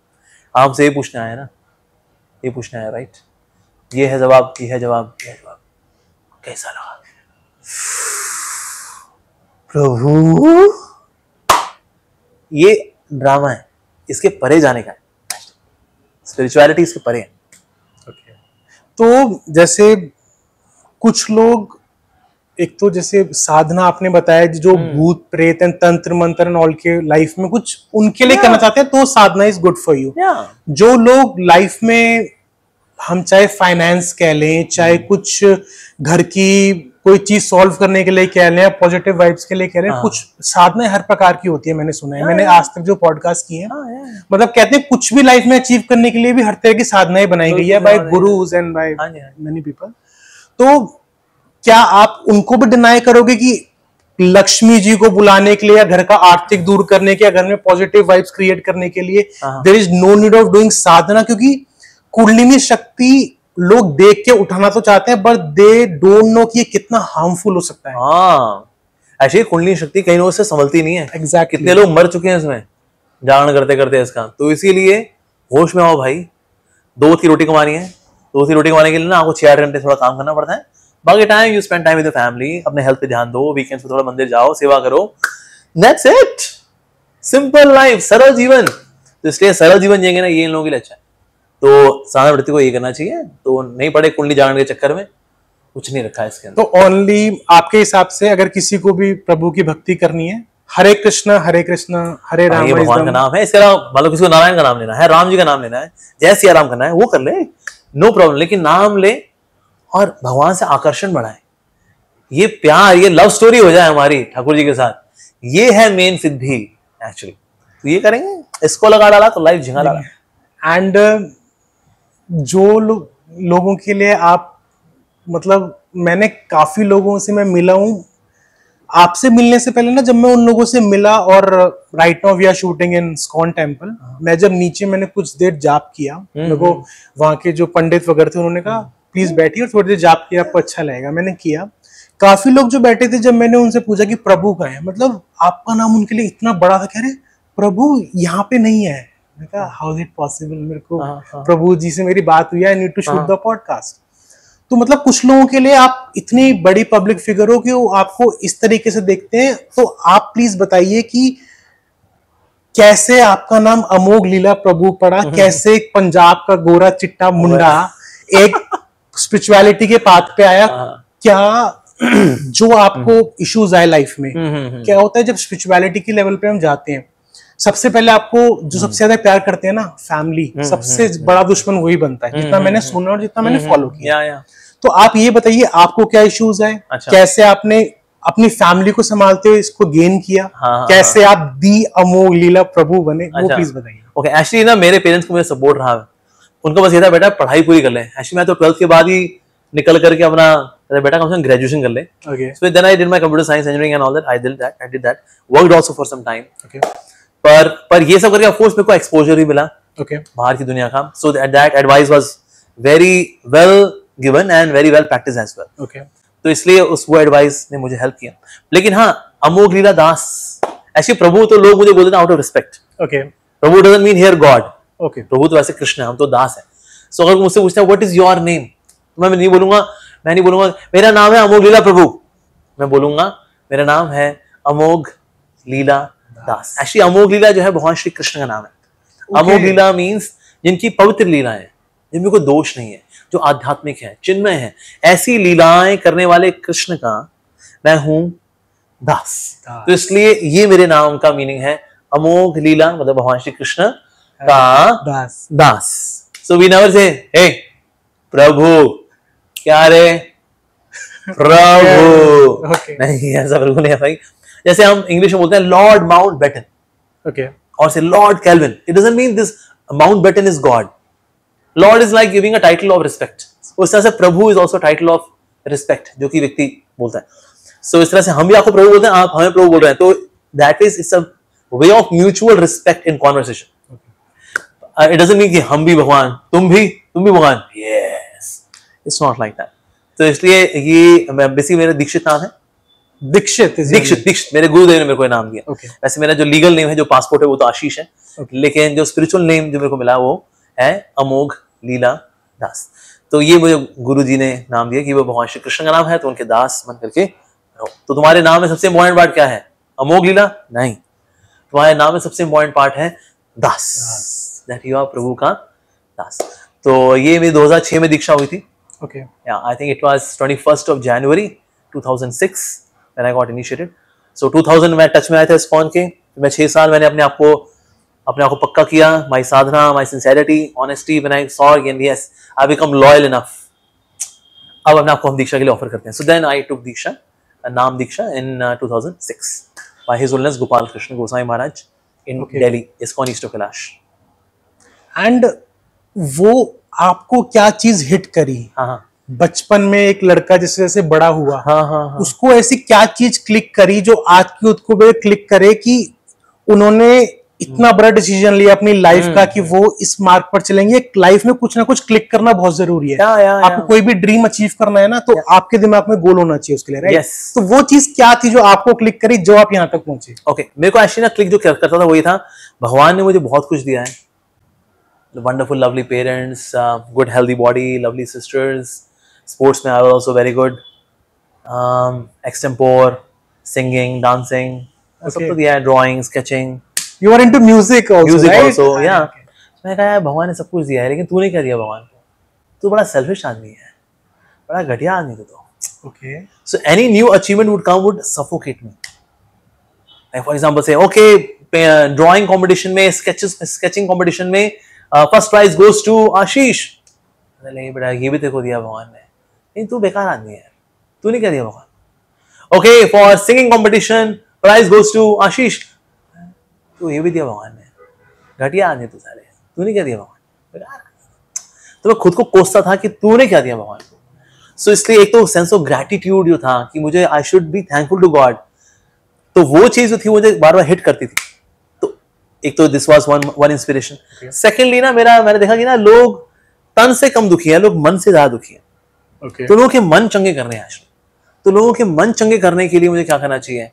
S1: हमसे ये पूछने आया ना, ये पूछने आया, राइट? ये है जवाब, ये है जवाब, ये है जवाब। कैसा लगा प्रभु? ये ड्रामा है, इसके परे जाने का है। स्पिरिचुअलिटी इसके परे है।
S2: ओके। तो जैसे कुछ लोग, एक तो जैसे साधना आपने बताया, जो भूत प्रेत एंड तंत्र मंत्र एंड ऑल के लाइफ में कुछ उनके लिए करना चाहते हैं, तो साधना इज गुड फॉर यू। जो लोग लाइफ में, हम चाहे फाइनेंस कह लें, चाहे कुछ घर की कोई चीज सॉल्व करने के लिए कह लें, पॉजिटिव वाइब्स के लिए कह लें, कुछ साधना हर प्रकार की होती है, मैंने सुना है। मैंने आज तक जो पॉडकास्ट किए हैं, मतलब कहते हैं कुछ भी लाइफ में अचीव करने के लिए भी हर तरह की साधनाएं बनाई गई है by gurus and by many people. तो क्या आप उनको भी डिनाई करोगे कि लक्ष्मी जी को बुलाने के लिए, या घर का आर्थिक दूर करने के, या घर में पॉजिटिव वाइब्स क्रिएट करने के लिए there is no need of doing sadhana? क्योंकि कुंडलिनी शक्ति लोग देख के उठाना तो चाहते हैं, बट दे डोंट नो कि ये कितना हार्मफुल हो सकता है।
S1: हाँ, ऐसी कुंडली शक्ति कहीं लोगों से संभलती नहीं है।
S2: एग्जैक्टली।
S1: कितने लोग मर चुके हैं इसमें जागरण करते करते इसका। तो इसीलिए होश में आओ भाई। 2 की रोटी कमानी है, 2 की रोटी कमाने के लिए ना आपको 6-8 घंटे थोड़ा काम करना पड़ता है। बाकी time you spend time with family, अपने हेल्थ पे ध्यान दो, वीकेंड्स पे थोड़ा मंदिर जाओ, सेवा करो, दैट्स इट। सिंपल लाइफ, सरल जीवन। तो इसलिए सरल जीवन जिएंगे ना, ये इन लोगों के लिए अच्छा है। तो साधारण व्यक्ति को ये करना चाहिए, तो नहीं पड़े कुंडली जागरण के चक्कर में, कुछ नहीं रखा है इसके अंदर।
S2: तो ओनली आपके हिसाब से अगर किसी को भी प्रभु की भक्ति करनी है, हरे कृष्ण हरे राम,
S1: ये भगवान का नाम है, इसके अलावा मतलब किसी को नारायण का नाम लेना है, राम जी का नाम लेना है, जय सिया राम करना है, वो कर ले, नो प्रॉब्लम, लेकिन नाम ले और भगवान से आकर्षण बढ़ाए, ये प्यार, ये लव स्टोरी हो जाए हमारी ठाकुर जी के साथ, ये है मेन सिद्धि एक्चुअली। तो ये करेंगे, इसको लगा डाला तो लाइफ झिंगा डाला।
S2: एंड जो लोगों के लिए आप, मतलब मैंने काफी लोगों से मैं मिला हूँ, आपसे मिलने से पहले ना जब मैं उन लोगों से मिला, और right now we are shooting in ISKCON temple, मैं जब नीचे मैंने कुछ देर जाप किया, मेरे को वहाँ के जो पंडित वगैरह थे उन्होंने कहा प्लीज बैठिए और थोड़ी देर जाप किया, आपको अच्छा लगेगा। मैंने किया, काफी लोग जो बैठे थे, जब मैंने उनसे पूछा कि प्रभु का है, मतलब आपका नाम उनके लिए इतना बड़ा था, कह रहे प्रभु यहाँ पे नहीं है। मैं कहा हाउ इज इट पॉसिबल, मेरे को प्रभु जी से मेरी बात हुई, I need to shoot the podcast. तो मतलब कुछ लोगों के लिए आप इतनी बड़ी पब्लिक फिगर हो कि वो आपको इस तरीके से देखते हैं, तो आप प्लीज बताइए कि कैसे आपका नाम अमोघ लीला प्रभु पड़ा, कैसे एक पंजाब का गोरा चिट्टा मुंडा एक स्पिरिचुअलिटी के पाथ पे आया, क्या जो आपको इश्यूज आए लाइफ में, क्या होता है जब स्पिरिचुअलिटी के लेवल पे हम जाते हैं, सबसे पहले आपको जो सबसे ज्यादा प्यार करते हैं ना, फैमिली, सबसे बड़ा दुश्मन वही बनता है, जितना मैंने सुना और जितना मैंने फॉलो किया। तो आप ये बताइए आपको क्या इश्यूज है, कैसे आपने अपनी फैमिली को संभालते हुए इसको गेन किया, कैसे आप दी अमोघ लीला प्रभु बने, वो प्लीज बताइए।
S1: ओके, एक्चुअली ना मेरे पेरेंट्स को मेरा सपोर्ट रहा है, उनको बस ये था बेटा पढ़ाई पूरी कर ले। एक्चुअली मैं तो 12th के बाद ही निकल करके अपना बेटा कम से कम ग्रेजुएशन कर ले।
S2: Okay.
S1: So then I did my computer science engineering and all that. I did that. Worked also for some time.
S2: Okay.
S1: पर ये सब करके ऑफ कोर्स मेरे को एक्सपोजर भी मिला
S2: Okay.
S1: बाहर की दुनिया का। So that advice was very well given and very well practiced as well.
S2: Okay.
S1: तो इसलिए वो एडवाइस ने मुझे हेल्प किया। लेकिन हाँ, अमोघ लीला दास, एक्चुअली प्रभु तो लोग मुझे बोलते थे out of respect.
S2: Okay.
S1: Prabhu doesn't mean here God.
S2: Okay.
S1: प्रभु तो वैसे कृष्ण है, हम तो दास है। सो अगर मुझसे पूछता है व्हाट इज योर नेम, मैं नहीं बोलूंगा मेरा नाम है अमोघ लीला प्रभु, मैं बोलूंगा मेरा नाम है अमोघ लीला दास। एक्चुअली अमोघ लीला जो है भगवान श्री कृष्ण का नाम है।
S2: Okay.
S1: अमोघ लीला मीन्स जिनकी पवित्र लीलाएं, जिनमें कोई दोष नहीं है, जो आध्यात्मिक है, चिन्मय है, ऐसी लीलाएं करने वाले कृष्ण का मैं हूं दास। तो इसलिए ये मेरे नाम का मीनिंग है अमोघ लीला, मतलब भगवान श्री कृष्ण का दास। सो वी नेवर से हे प्रभु, क्या रे प्रभु, नहीं ऐसा बिल्कुल नहीं है भाई। जैसे हम इंग्लिश में बोलते हैं लॉर्ड माउंट बैटन,
S2: Okay.
S1: और say lord Kelvin, it doesn't mean this Mountbatten is God. Lord is like giving a title of respect, उस तरह से प्रभु is also title of respect जो कि व्यक्ति बोलता है। सो इस तरह से हम भी आपको प्रभु बोलते हैं, आप हमें प्रभु बोल रहे हैं, तो that is it's a way of mutual respect in conversation. It doesn't mean कि हम भी भगवान, तुम भी भगवान, yes, it's not like that. तो इसलिए ये बेसिकली मेरा दीक्षित नाम है, दीक्षित मेरे गुरुदेव ने मेरे को नाम दिया।
S2: Okay.
S1: वैसे मेरा जो लीगल नेम है, जो पासपोर्ट है, वो तो आशीष है।
S2: Okay.
S1: लेकिन जो स्पिरिचुअल नेम जो मेरे को मिला वो है अमोघ लीला दास। तो ये मुझे गुरुजी ने नाम दिया कि वो भगवान श्री कृष्ण का नाम है, तो उनके दास बन करके रहो। तो तुम्हारे नाम में सबसे इंपॉर्टेंट पार्ट क्या है? अमोघ लीला नहीं, तुम्हारे नाम में सबसे इंपॉर्टेंट पार्ट है दास, दैट यू आर प्रभु का दास। तो ये मेरी 2006 में दीक्षा हुई थी।
S2: Okay.
S1: Yeah, I think it was 21st of January 2006 when I got initiated. So 2000 में टच में आए थे इस्कॉन के। मैं 6 साल मैंने अपने आप को पक्का किया, my sadhana, my sincerity, honesty, when I saw again, yes, I become loyal enough. अब अपने आप को हम दीक्षा के लिए ऑफर करते हैं। So then I took दीक्षा, नाम दीक्षा in 2006 by His Holiness Gopal Krishna Goswami Maharaj in Delhi, ISKCON East of Kailash.
S2: And वो आपको क्या चीज हिट करी?
S1: हाँ,
S2: बचपन में एक लड़का जैसे जैसे बड़ा हुआ,
S1: हाँ,
S2: उसको ऐसी क्या चीज क्लिक करी जो आज की उसको भी क्लिक करे कि उन्होंने इतना बड़ा डिसीजन लिया अपनी लाइफ का कि वो इस मार्ग पर चलेंगे। लाइफ में कुछ ना कुछ क्लिक करना बहुत जरूरी है। आपको कोई भी ड्रीम अचीव करना है ना, तो आपके दिमाग में गोल होना चाहिए उसके लिए, राइट? तो वो चीज क्या थी जो आपको क्लिक करी, जो आप यहाँ तक पहुंचे?
S1: ओके, मेरे को एक्चुअली ना क्लिक जो करता था वही था, भगवान ने मुझे बहुत कुछ दिया है। Wonderful lovely parents, good healthy body, lovely sisters, sports में I was also very good, extempore, singing, dancing, सब तो दिया है, drawing, sketching.
S2: You are into music also,
S1: Music
S2: right?
S1: also, yeah. मैं कहा यार भगवान ने सब कुछ दिया है, लेकिन तूने क्या दिया भगवान को? तू बड़ा सेल्फिश आदमी है, बड़ा घटिया आदमी तो।
S2: Okay.
S1: So any new achievement would suffocate me. Like for example, say okay, drawing competition में, sketching competition में first prize goes to आशीष। नहीं बेटा, ये भी तेरे को दिया भगवान ने, नहीं तू बेकार आदमी है, तूने क्या दिया भगवान? Okay, for singing competition prize goes to आशीष, तो ये भी दिया भगवान ने, घटिया आदमी तू साले, तूने क्या दिया भगवान? बेकार। तो मैं खुद को कोसता था कि तूने क्या दिया भगवान को। सो इसलिए एक तो सेंस ऑफ ग्रैटिट्यूड जो था कि मुझे I should be thankful to God, तो वो चीज जो थी मुझे बार बार हिट करती थी। तो एक तो this was one inspiration. Secondly ना मैंने देखा कि ना लोग तन से कम दुखी है, लोग मन से ज्यादा दुखी है। तो लोगों के मन चंगे करने हैं आज। तो लोगों के मन चंगे करने के लिए मुझे क्या करना चाहिए?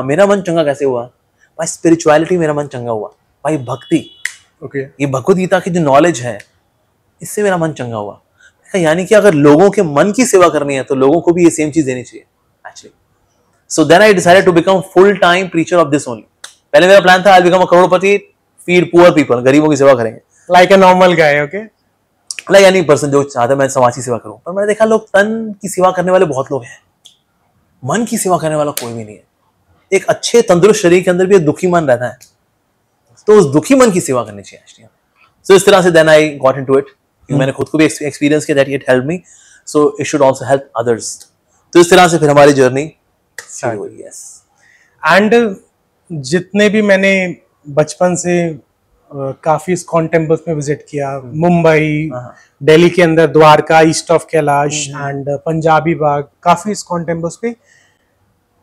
S1: मेरा मन चंगा कैसे हुआ? भाई स्पिरिचुअलिटी, मेरा मन चंगा हुआ। भाई भक्ति, ये भगवद गीता की जो नॉलेज है, इससे मेरा मन चंगा हुआ। यानी कि अगर लोगों के मन की सेवा करनी है तो लोगों को भी ये सेम चीज देनी चाहिए actually. So then I decided to become full time preacher of this only. पहले मेरा प्लान था आई बिकम अ करोड़पति, फीड पुअर पीपल, गरीबों की सेवा करेंगे,
S2: like a normal guy. Okay,
S1: like any person जो चाहता है मैं समाज की सेवा करूं। पर मैंने देखा लोग तन की सेवा करने वाले बहुत लोग हैं, मन की सेवा करने वाला कोई भी नहीं है। एक अच्छे तंदुरुस्त शरीर के अंदर भी एक दुखी मन रहता है, तो उस दुखी मन की सेवा करनी चाहिए एक्चुअली। सो इस तरह से then I got into it. मैंने खुद को भी एक्सपीरियंस किया that it help me, so it should also help others. तो इस तरह से फिर हमारी जर्नी शुरू हुई। यस।
S2: एंड जितने भी मैंने बचपन से काफी इस्कॉन टेम्पल्स में विजिट किया, मुंबई, दिल्ली के अंदर Dwarka, east of Kailash and Punjabi Bagh, काफी इस्कॉन टेम्पल्स पे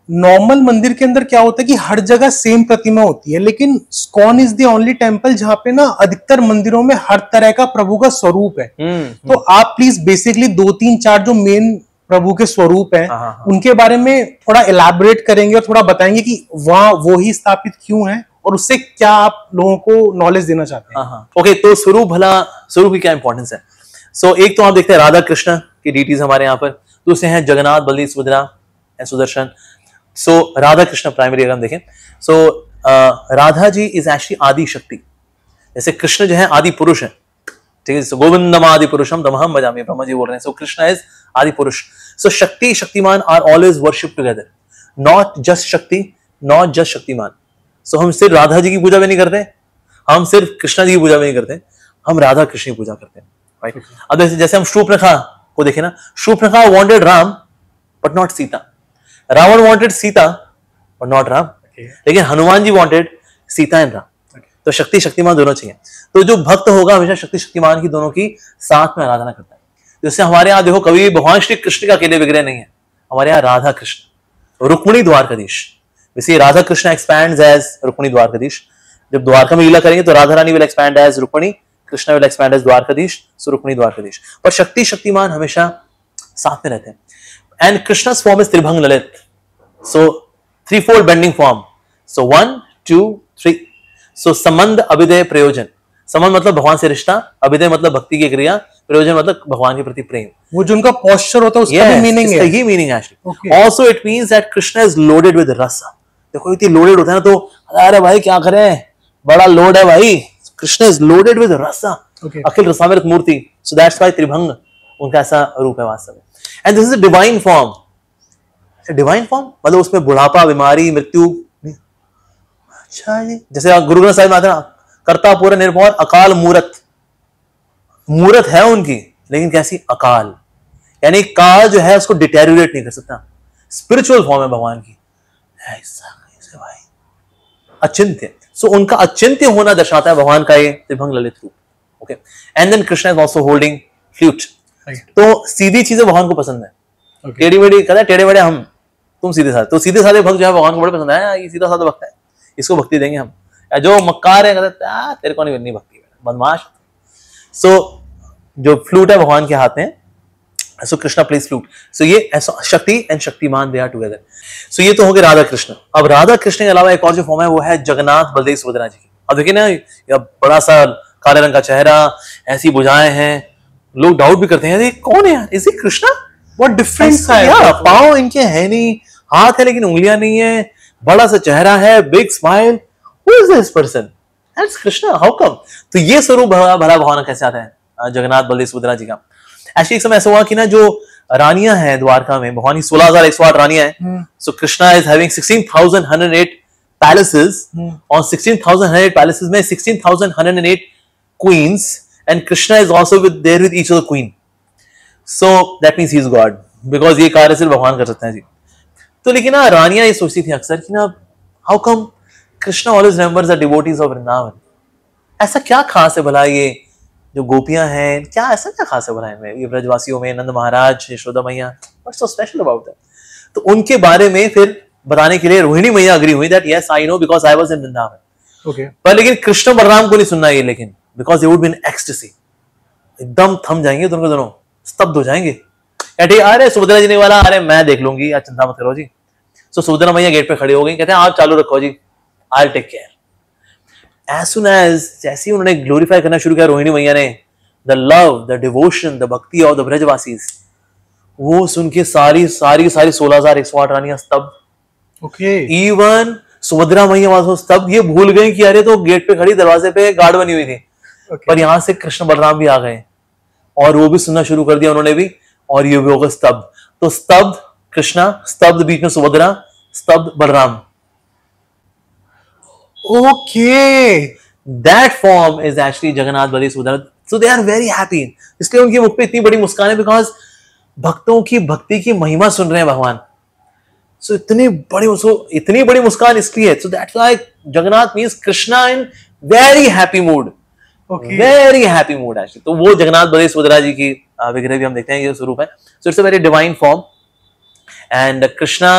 S2: नॉर्मल मंदिर के अंदर क्या होता है कि हर जगह सेम प्रतिमा होती है, लेकिन ISKCON is the only temple जहाँ पे ना अधिकतर मंदिरों में हर तरह का प्रभु का स्वरूप है। तो आप प्लीज बेसिकली 2-3-4 जो मेन प्रभु के स्वरूप हैं उनके बारे में थोड़ा इलैबोरेट करेंगे और थोड़ा बताएंगे कि वहाँ वो ही स्थापित क्यों है और उससे क्या आप लोगों को नॉलेज देना चाहते हैं।
S1: ओके, तो स्वरूप की क्या इंपॉर्टेंस है? सो एक तो आप देखते हैं राधा कृष्ण की डीटीज हमारे यहाँ पर, दूसरे हैं Jagannath, Baldev, Subhadra and Sudarshan. So Radha Krishna primary अगर हम देखें, सो राधा जी इज एक्चुअली आदि शक्ति। जैसे कृष्ण जो है आदि पुरुष है, ठीक है, सो गोविंदम आदि पुरुषम तमहम भजामि, ब्रह्मा जी बोल रहे हैं। सो कृष्ण इज आदि Purush. So Shakti, Shaktiman are always worship together, not just Shakti, not just Shaktiman. So हम सिर्फ राधा जी की पूजा भी नहीं करते, हम सिर्फ कृष्णा जी की पूजा भी नहीं करते, हम राधा कृष्ण की पूजा करते हैं, राइट। अब जैसे हम शूर्पणखा को देखें ना, Shurpanakha wanted Ram but not Sita, Ravan wanted Sita but not Ram, लेकिन हनुमान जी वांटेड सीता एंड राम। तो शक्ति शक्तिमान दोनों चाहिए। तो जो भक्त होगा हमेशा शक्ति शक्तिमान की दोनों की साथ में आराधना करता है। जैसे हमारे यहाँ देखो कभी भगवान श्री कृष्ण का अकेले विग्रह नहीं है, हमारे यहाँ राधा कृष्ण, रुक्मिणी द्वारकाधीश। वैसे राधा कृष्ण एक्सपैंड्स एज रुक्मिणी द्वारकाधीश। जब द्वारका में लीला करेंगे तो Radha Rani will expand as Rukmini, Krishna will expand as Dwarkadhish, so Rukmini Dwarkadhish. पर शक्ति शक्तिमान हमेशा साथ में रहते हैं। एंड कृष्ण's form is त्रिभंग ललित, so threefold bending form, so 1 2 3। so संबंध, अभिदय, प्रयोजन। संबंध मतलब भगवान से रिश्ता, अभिदय मतलब भक्ति की क्रिया, प्रयोजन मतलब भगवान के प्रति प्रेम।
S2: वो जो उनका पोस्चर होता है उसका भी मीनिंग है,
S1: ये मीनिंग है actually. Also it means that Krishna is loaded with रस। देखो इतनी लोडेड होता है ना, तो अरे भाई क्या करें, बड़ा लोड है भाई। कृष्ण इज लोडेड विद रस, अखिल रसामृत मूर्ति, सो दैट्स व्हाई त्रिभंग उनका ऐसा रूप है वास्तव में। And this is a divine form. Divine form मतलब उसमें बुढ़ापा, बीमारी, मृत्यु। अच्छा जी, जैसे गुरु ग्रंथ साहिब में आता है ना, कर्ता पूर्ण निर्भर अकाल मूरत। मूरत है उनकी, लेकिन कैसी? अकाल, यानी काल जो है उसको डिटेरियोरेट नहीं कर सकता। स्पिरिचुअल फॉर्म है भगवान की, ऐसा भाई अचिंत्य। सो उनका अचिंत्य होना दर्शाता है भगवान का ये त्रिभंग ललित रूप। Okay, and then Krishna is also holding flute. तो सीधी चीजें भगवान को पसंद है। टेढ़ी मेढ़ी कहता है, टेढ़े मेढ़े हम, तुम सीधे साधे। तो सीधे साधे भक्त जो है भगवान को बड़े पसंद है। ये सीधा साधा भक्त है, इसको भक्ति देंगे हम। जो मक्कार है कहते हैं तेरे को नहीं बननी भक्ति, बदमाश। सो जो फ्लूट है भगवान के हाथ में, so Krishna plays flute. So ये ऐसा शक्ति एंड शक्तिमान दे आर टुगेदर। सो ये तो हो गए राधा कृष्ण। अब राधा कृष्ण के अलावा एक और जो फॉर्म है वो है जगन्नाथ, बलदेव, सुभद्रा जी की। अब देखिए ना, ये बड़ा सा काले रंग का चेहरा, ऐसी भुजाएं हैं, लोग डाउट भी करते हैं ये कौन है यार, इज इट कृष्णा? बहुत डिफरेंट सा है, पांव इनके है नहीं, हाथ है लेकिन उंगलियां नहीं है, बड़ा सा चेहरा है, big smile, who is this person? That's Krishna. How come? तो ये स्वरूप भरा भावना कैसे आता है जगन्नाथ बलदेव सुभद्रा जी का? एक्चुअली एक समय ऐसा हुआ कि ना जो रानियां हैं द्वारका में, भगवान की 16,108 रानियां हैं. So Krishna is having 16,108 palaces. On 16,108 palaces में 16,108 queens, and Krishna is also there with each of the queen. So that means he is God, because ये कार्य सिर्फ भगवान कर सकते हैं जी. तो लेकिन ना रानियां ये सोचती थी अक्सर कि ना how come Krishna always remembers the devotees of Vrindavan? ऐसा क्या खास है भला ये जो गोपियां हैं, क्या ऐसा क्या खास है भला इनमें, ये ब्रजवासियों में, नंद महाराज, यशोदा मैया, what's so special about that? तो उनके बारे में फिर बताने के लिए रोहिणी मैया अग्री हुई that yes I know because I was in Vrindavan.
S2: Okay.
S1: पर लेकिन कृष्ण बलराम को नहीं सुनना ये, लेकिन because they would be in ecstasy, एकदम थम जाएंगे दोनों के दोनों, स्तब्ध हो जाएंगे. कहते अरे सुभद्रा जी ने वाला, अरे मैं देख लूंगी, आज चिंता मत करो जी. सो सुभद्रा मैया गेट पे खड़ी हो गई, कहते हैं आप चालू रखो जी, I take care. As soon as जैसे ही उन्होंने ग्लोरीफाई करना शुरू किया रोहिणी मैया ने, the love, the devotion, the bhakti of the ब्रजवासीज, वो सुन के सारी 16,108 रानियां स्तब्ध.
S2: ओके.
S1: इवन सुभद्रा मैया वासो स्तब्ध, ये भूल गई कि अरे तो गेट पे खड़ी दरवाजे पे गार्ड बनी हुई थी. पर यहां से कृष्ण बलराम भी आ गए और वो भी सुनना शुरू कर दिया उन्होंने भी, और ये भी होगा स्तब्ध. तो स्तब्ध कृष्णा, स्तब्ध बीच में सुभद्रा, स्तब्ध Balram.
S2: Okay.
S1: That form is actually Jagannath Baladev Subhadra. So they are very happy. इसलिए उनके मुख पे इतनी बड़ी मुस्कान है, बिकॉज भक्तों की भक्ति की महिमा सुन रहे हैं भगवान. So इतनी बड़ी मुस्कान इसलिए. So that's why Jagannath means Krishna in very happy mood.
S2: Okay.
S1: Very happy mood actually. तो वो जगन्नाथ बलदेव सुभद्रा जी की विग्रह भी हम देखते हैं, ये स्वरूप है. So it's a very divine form. And Krishna,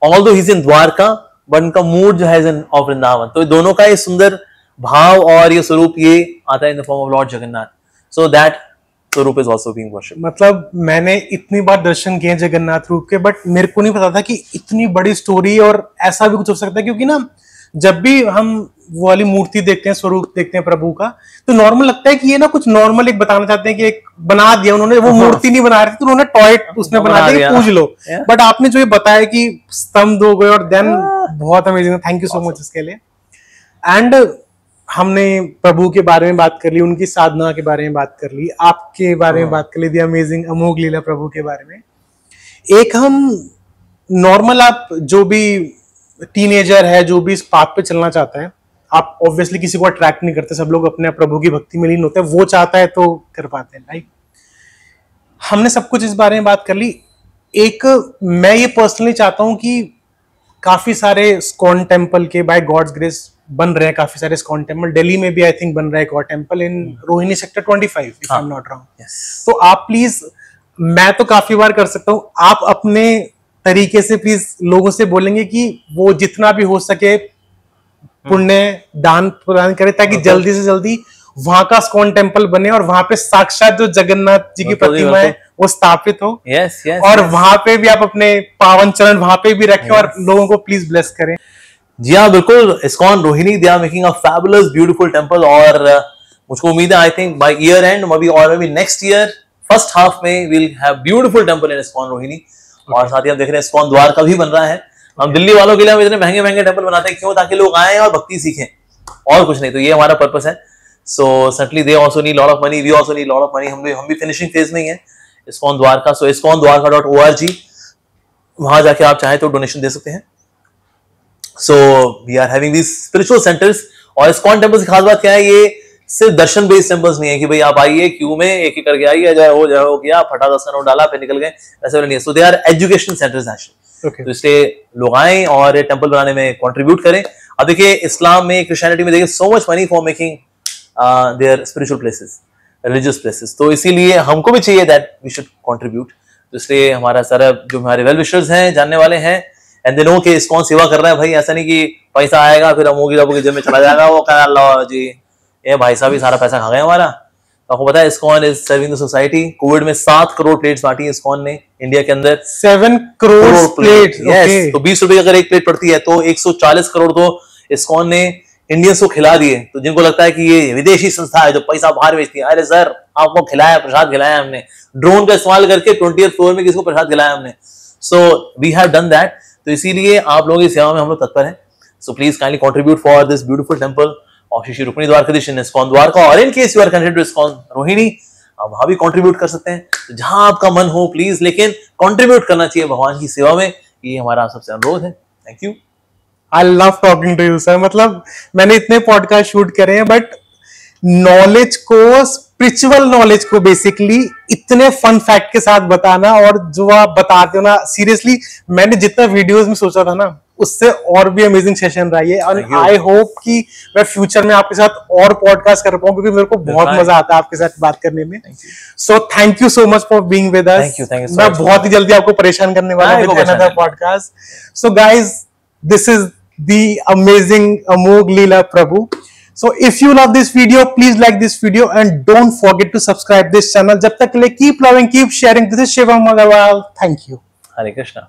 S1: although he's in Dwarka, but उनका मूड जो है ऑफ वृंदावन. तो दोनों का ये सुंदर भाव और ये स्वरूप ये आता है in the form of Lord Jagannath. So that स्वरूप इज आल्सो बीइंग वर्शिप्ड.
S2: मतलब मैंने इतनी बार दर्शन किए जगन्नाथ रूप के, बट मेरे को नहीं पता था कि इतनी बड़ी स्टोरी और ऐसा भी कुछ हो सकता है. क्योंकि ना जब भी हम वो वाली मूर्ति देखते हैं, स्वरूप देखते हैं प्रभु का, तो नॉर्मल लगता है कि ये ना कुछ नॉर्मल एक बताना चाहते हैं कि एक बना दिया उन्होंने, वो मूर्ति नहीं बना रही थी तो उन्होंने टॉय उसमें बना दिया, पूज लो. बट आपने जो ये बताया कि स्तंभ हो गए और देन, बहुत amazing. Thank you so much इसके लिए. एंड हमने प्रभु के बारे में बात कर ली, उनकी साधना के बारे में बात कर ली, आपके बारे में बात कर ली, दी अमेजिंग अमोघ लीला प्रभु के बारे में. एक हम नॉर्मल, आप जो भी टीनेजर है, जो भी इस पाथ पे चलना चाहता है, आप ऑब्वियसली किसी को अट्रैक्ट नहीं करते, सब लोग अपने प्रभु की भक्ति में लीन होते हैं, वो चाहता है तो कर पाते हैं, राइट. हमने सब कुछ इस बारे में बात कर ली. एक मैं ये पर्सनली चाहता हूं कि काफी सारे स्कॉन टेम्पल के बाय गॉड्स ग्रेस बन रहे हैं, काफी सारे स्कॉन टेम्पल. दिल्ली में भी आई थिंक बन रहा है God temple in Rohini sector 25 if I am not wrong. तो आप प्लीज, मैं तो काफी बार कर सकता हूं, आप अपने तरीके से प्लीज लोगों से बोलेंगे कि वो जितना भी हो सके पुण्य दान प्रदान करे, ताकि जल्दी से जल्दी वहां का स्कॉन टेम्पल बने और वहां पे साक्षात जो जगन्नाथ जी की प्रतिमा है वो स्थापित हो. और वहां पे भी आप अपने पावन चरण वहां पे भी रखें और लोगों को प्लीज ब्लेस करें.
S1: जी हाँ, बिल्कुल. ISKCON Rohini, they are making a fabulous beautiful temple. और मुझको उम्मीद है I think by year end maybe next year first half में we'll have beautiful temple in ISKCON Rohini. और साथ ही हम देख रहे हैं इस्कॉन द्वारका भी बन रहा है. हम दिल्ली वालों के लिए हम इतने महंगे महंगे टेम्पल बनाते हैं क्यों? ताकि लोग आए और भक्ति सीखें, और कुछ नहीं. तो ये हमारा पर्पस है. So certainly they also need lot of money, we also need lot of money. हम भी फिनिशिंग फेज में ही है इस्कॉन द्वारका. सो iskondwarka.org, वहां जाके आप चाहें तो डोनेशन दे सकते हैं. So we are having these spiritual centres. और इस्कॉन टेम्पल्स की खास बात क्या है, ये सिर्फ दर्शन बेस्ड टेम्पल्स नहीं है कि भाई आप आइए क्यू में एक एक करके आइए, जय हो किया, फटा 10 का नोट डाला फिर निकल गए, ऐसा नहीं है. So they are education centres actually. तो इसलिए लोग आए और टेम्पल बनाने में कंट्रीब्यूट करें. अब देखिए इस्लाम में, क्रिश्चियनिटी में देखिए so much money for making their spiritual places, religious places. तो इसीलिए हमको भी चाहिए दैट वी शुड कंट्रीब्यूट. तो इसलिए हमारा सारा जो हमारे वेल विशर्स हैं, जानने वाले हैं, एंड दे नो कि इस्कॉन सेवा कर रहा है भाई. ऐसा नहीं कि पैसा आएगा फिर अमोगी रबू के जेब में चला जाएगा, वो कह अल्लाह जी ये भाई साहब ही सारा पैसा खा गए हमारा. तो आपको पता है ISKCON is serving the society. Covid में 7 करोड़ प्लेट्स बांटी इस्कॉन ने इंडिया के अंदर.
S2: 7 करोड़ प्लेट.
S1: यस. तो 20 रुपए अगर एक प्लेट पड़ती है तो 140 करोड़ तो इस्कॉन ने इंडियंस को खिला दिए. तो जिनको लगता है कि ये विदेशी संस्था है जो पैसा बाहर बेचती है, अरे सर आपको खिलाया, प्रसाद खिलाया हमने. ड्रोन का इस्तेमाल करके 20th फ्लोर में किसको प्रसाद खिलाया हमने. So we have done that. तो इसीलिए आप लोगों की सेवा में हम लोग तत्पर हैं. So please kindly contribute for this beautiful temple. और श्री रुक्मिणी द्वारकाधीश इन इस्कॉन द्वारका, और in case you are connected to ISKCON Rohini, आप वहां भी कंट्रीब्यूट कर सकते हैं। तो जहां आपका मन हो प्लीज, लेकिन कंट्रीब्यूट करना चाहिए भगवान की सेवा में, ये हमारा सबसे अनुरोध है। Thank you.
S2: I love talking to you sir. मतलब मैंने इतने पॉडकास्ट शूट करे हैं, बट नॉलेज को, स्पिरिचुअल नॉलेज को बेसिकली इतने फन फैक्ट के साथ बताना, और जो आप बताते हो ना, सीरियसली मैंने जितना वीडियोस में सोचा था ना, उससे और भी अमेजिंग सेशन रहा है। और आई होप कि मैं फ्यूचर में आपके साथ और पॉडकास्ट कर पाऊँ, क्योंकि मेरे को बहुत मजा आता है आपके साथ बात करने में। So thank you so much for being with us. मैं बहुत ही जल्दी आपको परेशान करने वाला हूं with another podcast. So guys, this is the amazing Amogh Lila Prabhu. So if you love this video, please like this video and don't forget to subscribe this channel. जब तक के लिए keep loving, keep sharing. This is Shivam Agarwal. Thank you.
S1: Hare Krishna.